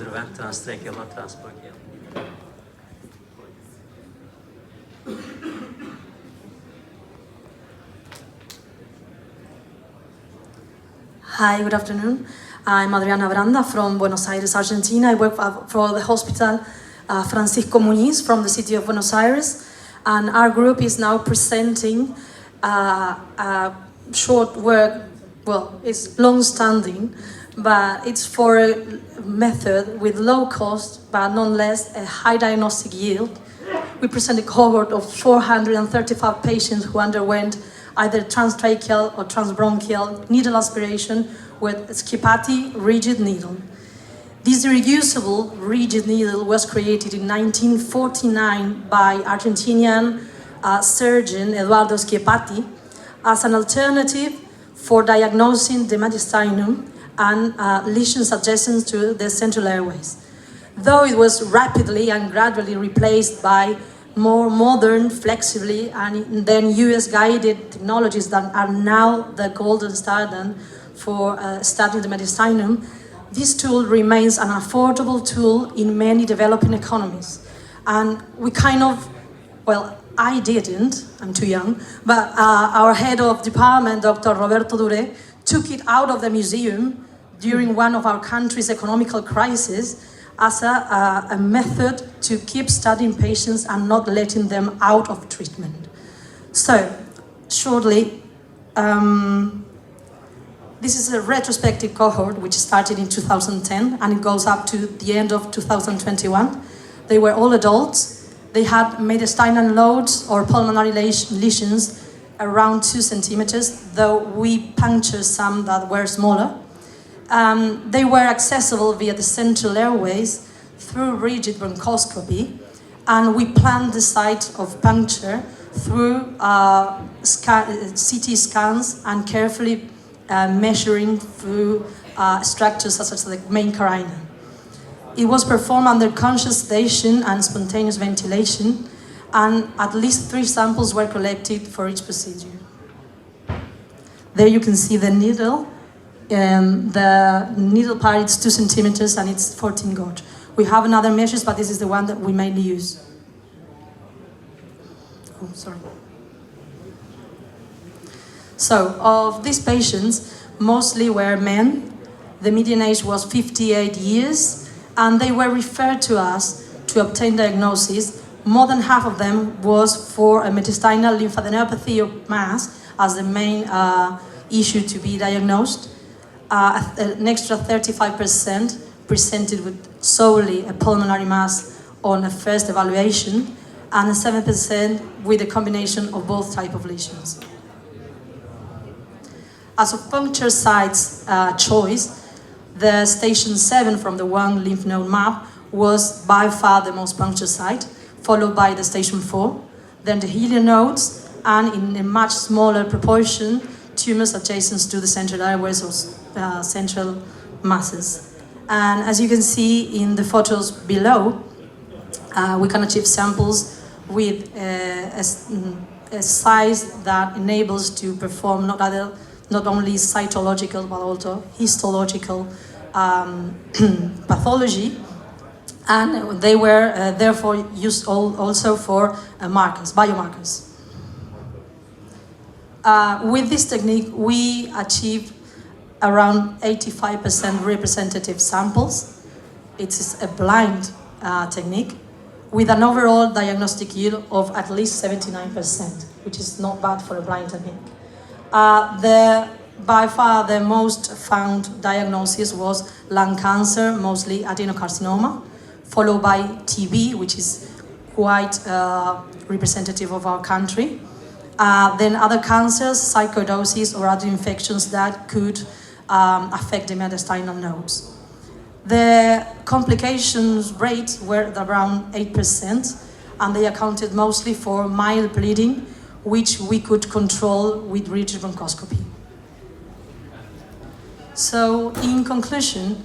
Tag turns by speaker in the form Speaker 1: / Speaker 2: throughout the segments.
Speaker 1: vente en strek, jeg bare tar språk igjen.
Speaker 2: Hi, good afternoon. I'm Adriana Branda from Buenos Aires, Argentina. I work for the hospital Francisco Muñiz from the city of Buenos Aires. And our group is now presenting a short work, well, it's long-standing, but it's for a method with low cost, but nonetheless a high diagnostic yield. We present a cohort of 435 patients who underwent either transtracheal or transbronchial needle aspiration with Schipati rigid needle. This reusable rigid needle was created in 1949 by Argentinian surgeon Eduardo Schipati as an alternative for diagnosing the mediastinum and lesions adjacent to the central airways. Though it was rapidly and gradually replaced by more modern, flexibly, and then US-guided technologies that are now the golden standard for studying the mediastinum, this tool remains an affordable tool in many developing economies. And we kind of, well, I didn't, I'm too young, but our head of department, Dr. Roberto Dure, took it out of the museum during one of our country's economical crises as a method to keep studying patients and not letting them out of treatment. So, shortly, this is a retrospective cohort which started in 2010 and it goes up to the end of 2021. They were all adults. They had mediastinal loads or pulmonary lesions around 2 centimeters, though we punctured some that were smaller. They were accessible via the central airways through rigid bronchoscopy, and we planned the site of puncture through CT scans and carefully measuring through structures such as the main carina. It was performed under conscious sedation and spontaneous ventilation, and at least 3 samples were collected for each procedure. There you can see the needle. The needle part is 2 centimeters and it's 14 gauge. We have another measures, but this is the one that we mainly use. Oh, sorry. So, of these patients, mostly were men. The median age was 58 years, and they were referred to us to obtain diagnosis. More than half of them was for a mediastinal lymphadenopathy of mass as the main issue to be diagnosed. An extra 35% presented with solely a pulmonary mass on a first evaluation, and 7% with a combination of both type of lesions. As of puncture sites choice, the station 7 from the 1 lymph node map was by far the most puncture site, followed by the station 4, then the helio nodes, and in a much smaller proportion, tumors adjacent to the central airways or central masses. And as you can see in the photos below, we can achieve samples with a size that enables to perform not only cytological but also histological pathology, and they were therefore used also for biomarkers. With this technique, we achieved around 85% representative samples. It is a blind technique with an overall diagnostic yield of at least 79%, which is not bad for a blind technique. By far the most found diagnosis was lung cancer, mostly adenocarcinoma, followed by TB, which is quite representative of our country. Then other cancers, sarcoidosis, or other infections that could affect the mediastinal nodes. The complications rates were around 8%, and they accounted mostly for mild bleeding, which we could control with rigid bronchoscopy. So, in conclusion,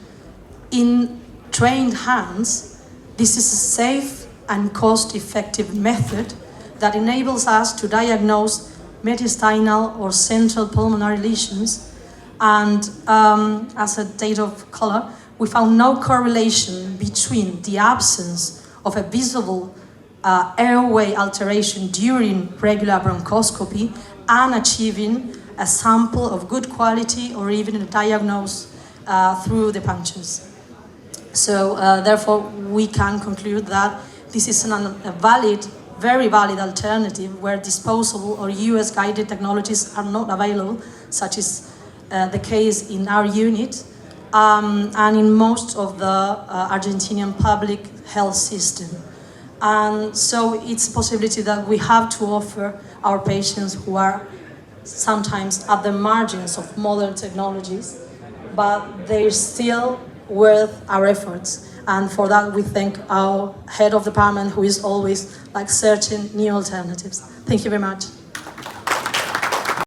Speaker 2: in trained hands, this is a safe and cost-effective method that enables us to diagnose mediastinal or central pulmonary lesions, and as a date of color, we found no correlation between the absence of a visible airway alteration during regular bronchoscopy and achieving a sample of good quality or even a diagnose through the punctures. So therefore we can conclude that this is a valid, very valid alternative where disposable or US guided technologies are not available, such is the case in our unit and in most of the Argentinian public health system. And so it's a possibility that we have to offer our patients who are sometimes at the margins of modern technologies, but they're still worth our efforts. And for that, we thank our head of department, who is always like searching new alternatives. Thank you very much.